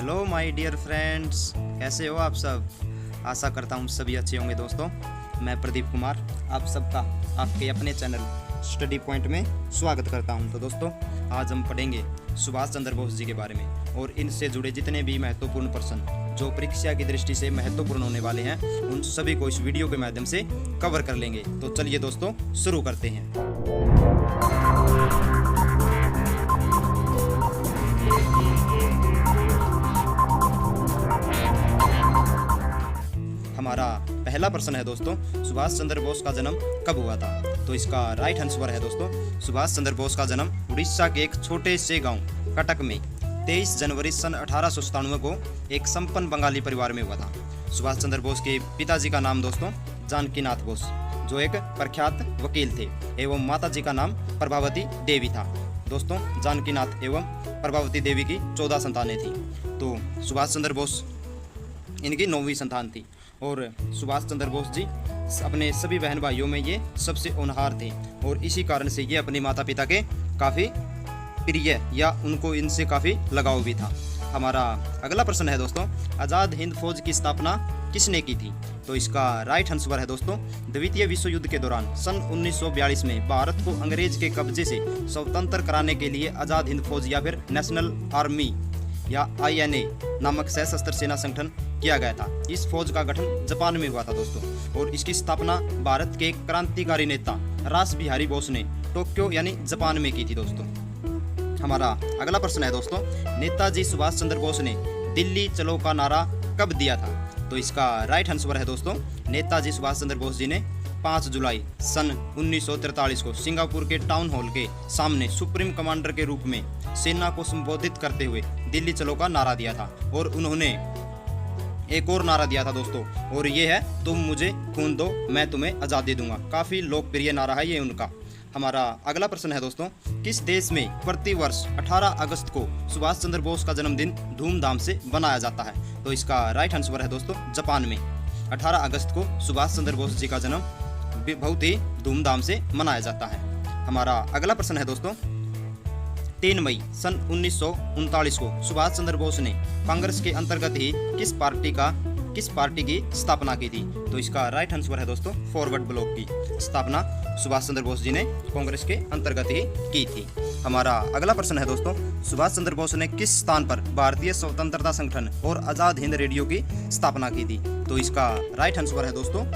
Hello my dear friends, कैसे हो आप सब। आशा करता हूँ सभी अच्छे होंगे दोस्तों। मैं प्रदीप कुमार आप सबका आपके अपने चैनल स्टडी पॉइंट में स्वागत करता हूँ। तो दोस्तों, आज हम पढ़ेंगे सुभाष चंद्र बोस जी के बारे में और इनसे जुड़े जितने भी महत्वपूर्ण प्रश्न जो परीक्षा की दृष्टि से महत्वपूर्ण होने वाले हैं, उन सभी को इस वीडियो के माध्यम से कवर कर लेंगे। तो चलिए दोस्तों, शुरू करते हैं। हमारा पहला प्रश्न है दोस्तों, सुभाष चंद्र बोस का जन्म कब हुआ था। तो इसका राइट आंसर है दोस्तों, सुभाष चंद्र बोस का जन्म उड़ीसा के एक छोटे से गांव कटक में 23 जनवरी सन 1897 को एक संपन्न बंगाली परिवार में हुआ था। सुभाष चंद्र बोस के पिताजी का नाम दोस्तों जानकीनाथ बोस, जो एक प्रख्यात वकील थे, एवं माता जी का नाम प्रभावती देवी था। दोस्तों, जानकीनाथ एवं प्रभावती देवी की 14 संतानें थी। तो सुभाष चंद्र बोस इनकी 9वीं संतान थी और सुभाष चंद्र बोस जी अपने सभी बहन भाइयों में ये सबसे होनहार थे और इसी कारण से ये अपने माता पिता के काफ़ी प्रिय या उनको इनसे काफ़ी लगाव भी था। हमारा अगला प्रश्न है दोस्तों, आज़ाद हिंद फौज की स्थापना किसने की थी। तो इसका राइट आंसर है दोस्तों, द्वितीय विश्व युद्ध के दौरान सन 1942 में भारत को अंग्रेज के कब्जे से स्वतंत्र कराने के लिए आज़ाद हिंद फौज या फिर नेशनल आर्मी या INA नामक सशस्त्र सेना संगठन किया गया था। इस फौज का गठन जापान में हुआ था दोस्तों और इसकी स्थापना भारत के क्रांतिकारी नेता रास बिहारी बोस ने टोक्यो यानी जापान में की थी दोस्तों। हमारा अगला प्रश्न है दोस्तों, नेताजी सुभाष चंद्र बोस ने दिल्ली चलो का नारा कब दिया था। तो इसका राइट आंसर है दोस्तों, नेताजी सुभाष चंद्र बोस जी ने 5 जुलाई सन 1943 को सिंगापुर के टाउन हॉल के सामने सुप्रीम कमांडर के रूप में सेना को संबोधित करते हुए दिल्ली चलो का नारा दिया था। और उन्होंने एक और नारा दिया था दोस्तों, और ये है तुम मुझे खून दो मैं तुम्हें आज़ादी दूंगा। काफ़ी लोकप्रिय नारा है ये उनका। हमारा अगला प्रश्न है दोस्तों, किस देश में प्रति वर्ष 18 अगस्त को सुभाष चंद्र बोस का जन्मदिन धूमधाम से बनाया जाता है। तो इसका राइट आंसर है दोस्तों, जापान में 18 अगस्त को सुभाष चंद्र बोस जी का जन्म बहुत ही धूमधाम से मनाया जाता है। हमारा अगला प्रश्न है दोस्तों, 3 मई सन 1939 को सुभाष चंद्र बोस ने कांग्रेस के अंतर्गत ही किस पार्टी की स्थापना की थी। तो इसका राइट आंसर है दोस्तों, फॉरवर्ड ब्लॉक की स्थापना सुभाष चंद्र बोस जी ने कांग्रेस के अंतर्गत ही की थी। हमारा अगला प्रश्न है दोस्तों, सुभाष चंद्र बोस ने किस स्थान पर भारतीय स्वतंत्रता संगठन और आज़ाद हिंद रेडियो की स्थापना की थी। तो इसका राइट आंसर है दोस्तों,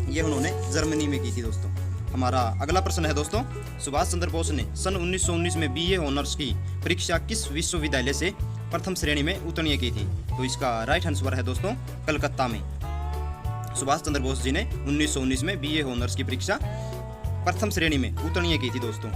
ये उन्होंने जर्मनी में की थी दोस्तों। हमारा अगला प्रश्न है दोस्तों, सुभाष चंद्र बोस ने सन 1919 में BA ऑनर्स की परीक्षा किस विश्वविद्यालय से प्रथम श्रेणी में उत्तीर्ण की थी। तो इसका राइट आंसर है दोस्तों, कलकत्ता में सुभाष चंद्र बोस जी ने 1919 में BA ऑनर्स की परीक्षा प्रथम श्रेणी में उत्तीर्ण की थी दोस्तों।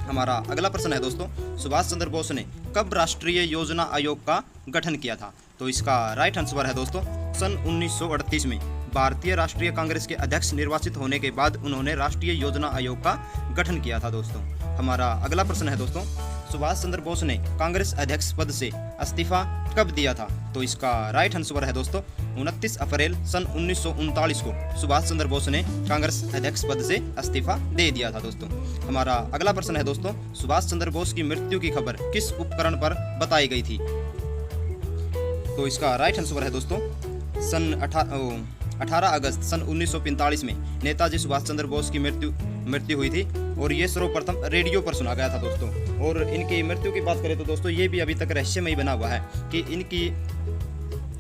हमारा अगला प्रश्न है दोस्तों, सुभाष चंद्र बोस ने कब राष्ट्रीय योजना आयोग का गठन किया था। तो इसका राइट आंसर है दोस्तों, सन 1938 में भारतीय राष्ट्रीय कांग्रेस के अध्यक्ष निर्वाचित होने के बाद उन्होंने राष्ट्रीय योजना आयोग का गठन किया था दोस्तों। हमारा अगला प्रश्न है दोस्तों, सुभाष चंद्र बोस ने कांग्रेस अध्यक्ष पद से इस्तीफा कब दिया था। तो इसका राइट आंसर है दोस्तों, 29 अप्रैल सन 1939 को सुभाष चंद्र बोस ने कांग्रेस अध्यक्ष पद से इस्तीफा दे दिया था दोस्तों। हमारा अगला प्रश्न है दोस्तों, सुभाष चंद्र बोस की मृत्यु की खबर किस उपकरण पर बताई गई थी। तो इसका राइट आंसर है दोस्तों, सन 18 अगस्त सन 1945 में नेताजी सुभाष चंद्र बोस की मृत्यु हुई थी और ये सर्वप्रथम रेडियो पर सुना गया था दोस्तों। और इनकी मृत्यु की बात करें तो दोस्तों, ये भी अभी तक रहस्यमय बना हुआ है कि इनकी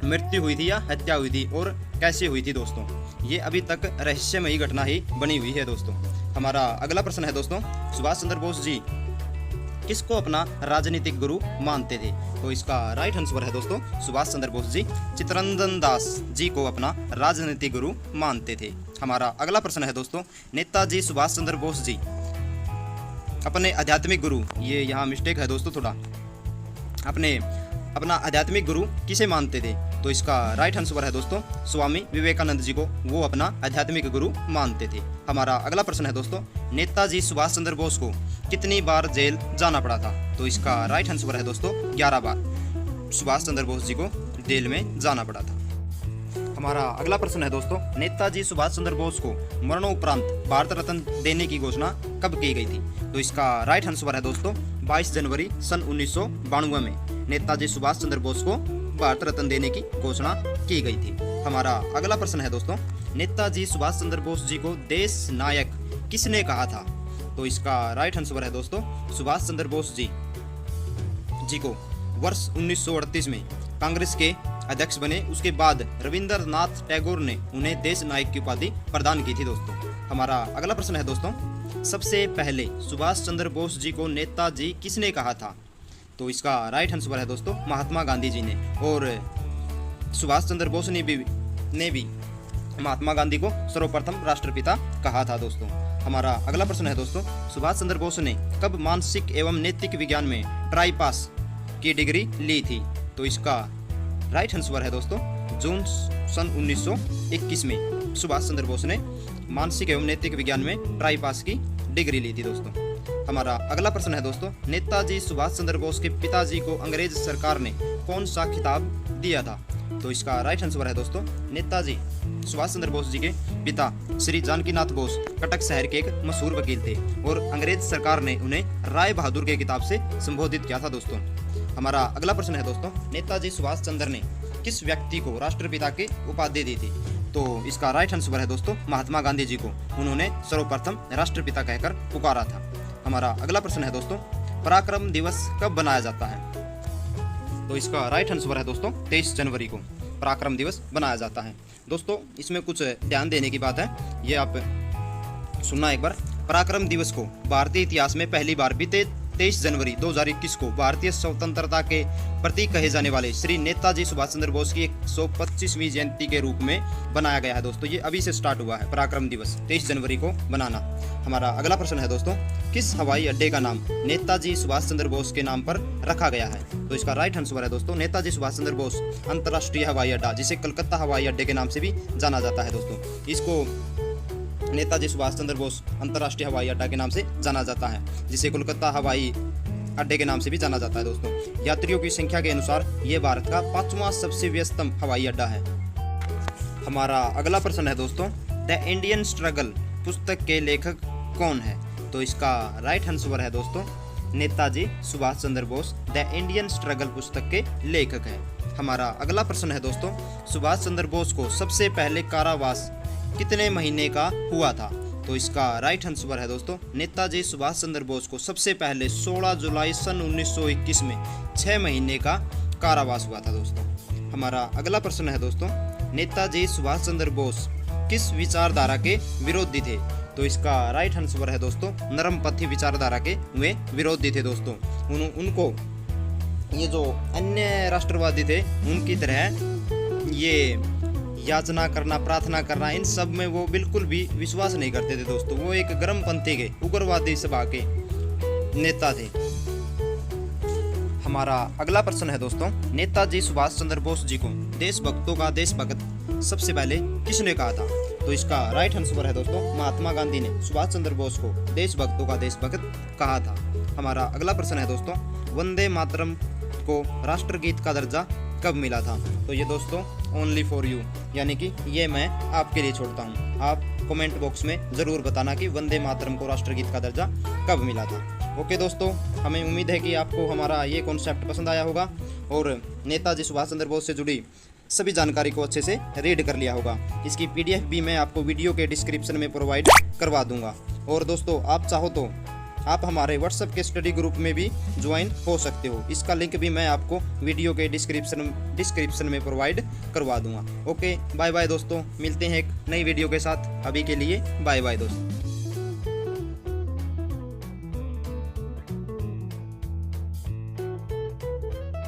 मृत्यु हुई थी या हत्या हुई थी और कैसे हुई थी दोस्तों। ये अभी तक रहस्यमयी घटना ही बनी हुई है दोस्तों। हमारा अगला प्रश्न है दोस्तों, सुभाष चंद्र बोस जी किसको अपना राजनीतिक गुरु मानते थे। तो इसका राइट आंसर है दोस्तों, सुभाष चंद्र बोस जी चित्तरंजन दास जी को अपना राजनीतिक गुरु मानते थे। हमारा अगला प्रश्न है दोस्तों, नेताजी सुभाष चंद्र बोस जी अपने आध्यात्मिक गुरु, ये यहाँ मिस्टेक है दोस्तों थोड़ा, अपना आध्यात्मिक गुरु किसे मानते थे। तो इसका राइट आंसर है दोस्तों, स्वामी विवेकानंद जी को वो अपना आध्यात्मिक गुरु मानते थे। हमारा अगला प्रश्न है दोस्तों, नेताजी सुभाष चंद्र बोस को कितनी बार जेल जाना पड़ा था। तो इसका राइट आंसर है दोस्तों, 11 बार सुभाष चंद्र बोस जी को जेल में जाना पड़ा था। हमारा अगला प्रश्न है दोस्तों, नेताजी सुभाष चंद्र बोस को मरणोपरांत भारत रत्न देने की घोषणा कब की गई थी? तो इसका राइट आंसर है दोस्तों 22 जनवरी सन 1992 में नेताजी सुभाष चंद्र बोस को भारत रत्न देने की घोषणा की गई थी। हमारा अगला प्रश्न है दोस्तों, नेताजी सुभाष चंद्र बोस जी को देश नायक किसने कहा था? तो इसका राइट आंसर है दोस्तों सुभाष चंद्र बोस जी को वर्ष 1938 में कांग्रेस के अध्यक्ष बने, उसके बाद रविंद्रनाथ टैगोर ने उन्हें देश नायक की उपाधि प्रदान की थी दोस्तों। हमारा अगला प्रश्न है दोस्तों, सबसे पहले सुभाष चंद्र बोस जी को नेताजी किसने कहा था? तो इसका राइट आंसर है दोस्तों महात्मा गांधी जी ने, और सुभाष चंद्र बोस ने भी महात्मा गांधी को सर्वप्रथम राष्ट्रपिता कहा था दोस्तों। हमारा अगला प्रश्न है दोस्तों, सुभाष चंद्र बोस ने कब मानसिक एवं नैतिक विज्ञान में ट्राई पास की डिग्री ली थी? तो इसका राइट आंसर है दोस्तों जून सन 1921 में सुभाष चंद्र बोस ने मानसिक एवं नैतिक विज्ञान में ट्राई पास की डिग्री ली थी दोस्तों। हमारा अगला प्रश्न है दोस्तों, नेताजी सुभाष चंद्र बोस के पिताजी को अंग्रेज सरकार ने कौन सा खिताब दिया था? तो इसका राइट आंसर है दोस्तों नेताजी सुभाष चंद्र बोस जी के पिता श्री जानकीनाथ बोस कटक शहर के एक मशहूर वकील थे, और अंग्रेज सरकार ने उन्हें राय बहादुर के किताब से संबोधित किया था दोस्तों। हमारा अगला प्रश्न है दोस्तों, नेताजी सुभाष चंद्र ने किस व्यक्ति को राष्ट्रपिता की उपाधि दी थी? तो इसका राइट आंसर है दोस्तों महात्मा गांधी जी को उन्होंने सर्वप्रथम राष्ट्रपिता कहकर पुकारा था। हमारा अगला प्रश्न है दोस्तों, पराक्रम दिवस कब बनाया जाता है? तो इसका राइट आंसर है दोस्तों 23 जनवरी को पराक्रम दिवस बनाया जाता है दोस्तों। इसमें कुछ ध्यान देने की बात है, ये आप सुनना एक बार। पराक्रम दिवस को भारतीय इतिहास में पहली बार बीते 23 जनवरी 2021 को भारतीय स्वतंत्रता के प्रतीक कहे जाने वाले श्री नेताजी सुभाष चंद्र बोस की 125वीं जयंती के रूप में बनाया गया है दोस्तों। ये अभी से स्टार्ट हुआ है पराक्रम दिवस 23 जनवरी को बनाना। हमारा अगला प्रश्न है दोस्तों, किस हवाई अड्डे का नाम नेताजी सुभाष चंद्र बोस के नाम पर रखा गया है? तो इसका राइट आंसर है दोस्तों नेताजी सुभाष चंद्र बोस अंतर्राष्ट्रीय हवाई अड्डा, जिसे कलकत्ता हवाई अड्डे के नाम से भी जाना जाता है दोस्तों। इसको नेताजी सुभाष चंद्र बोस अंतर्राष्ट्रीय हवाई अड्डा के नाम से जाना जाता है, जिसे कोलकाता हवाई अड्डे के नाम से भी जाना जाता है दोस्तों। यात्रियों की संख्या के अनुसार ये भारत का 5वां सबसे व्यस्तम हवाई अड्डा है। हमारा अगला प्रश्न है दोस्तों, द इंडियन स्ट्रगल पुस्तक के लेखक कौन है? तो इसका राइट आंसर है दोस्तों Netaji Subhash Chandra Bose the Indian struggle पुस्तक के लेखक हैं। हमारा अगला प्रश्न है दोस्तों, सुभाष चंद्र बोस को सबसे पहले कारावास कितने महीने का हुआ था? तो इसका राइट आंसर है दोस्तों नेताजी सुभाष चंद्र बोस को सबसे पहले 16 जुलाई सन 1921 में 6 महीने का कारावास हुआ था दोस्तों। हमारा अगला प्रश्न है दोस्तों, नेताजी सुभाष चंद्र बोस किस विचारधारा के विरोधी थे? तो इसका राइट आंसर है दोस्तों नरमपंथी विचारधारा के वे विरोधी थे दोस्तों। उनको ये जो अन्य राष्ट्रवादी थे उनकी तरह ये याचना करना, प्रार्थना करना, इन सब में वो बिल्कुल भी विश्वास नहीं करते थे दोस्तों। वो एक गर्मपंथी के उग्रवादी सभा के नेता थे। हमारा अगला प्रश्न है दोस्तों, नेताजी सुभाष चंद्र बोस जी को देशभक्तों का देशभक्त सबसे पहले किसने कहा था? तो इसका राइट आंसर है दोस्तों महात्मा गांधी ने सुभाष चंद्र बोस को देशभक्तों का देशभक्त कहा था। हमारा अगला प्रश्न है दोस्तों, वंदे मातरम को राष्ट्रगीत का दर्जा कब मिला था? तो ये दोस्तों ओनली फॉर यू, यानी कि ये मैं आपके लिए छोड़ता हूँ। आप कमेंट बॉक्स में ज़रूर बताना कि वंदे मातरम को राष्ट्रगीत का दर्जा कब मिला था। ओके दोस्तों, हमें उम्मीद है कि आपको हमारा ये कॉन्सेप्ट पसंद आया होगा और नेताजी सुभाष चंद्र बोस से जुड़ी सभी जानकारी को अच्छे से रीड कर लिया होगा। इसकी PDF भी मैं आपको वीडियो के डिस्क्रिप्शन में प्रोवाइड करवा दूंगा। और दोस्तों आप चाहो तो आप हमारे WhatsApp के स्टडी ग्रुप में भी ज्वाइन हो सकते हो। इसका लिंक भी मैं आपको वीडियो के डिस्क्रिप्शन में प्रोवाइड करवा दूंगा। ओके बाय बाय दोस्तों, मिलते हैं एक नई वीडियो के साथ। अभी के लिए बाय बाय दोस्तों।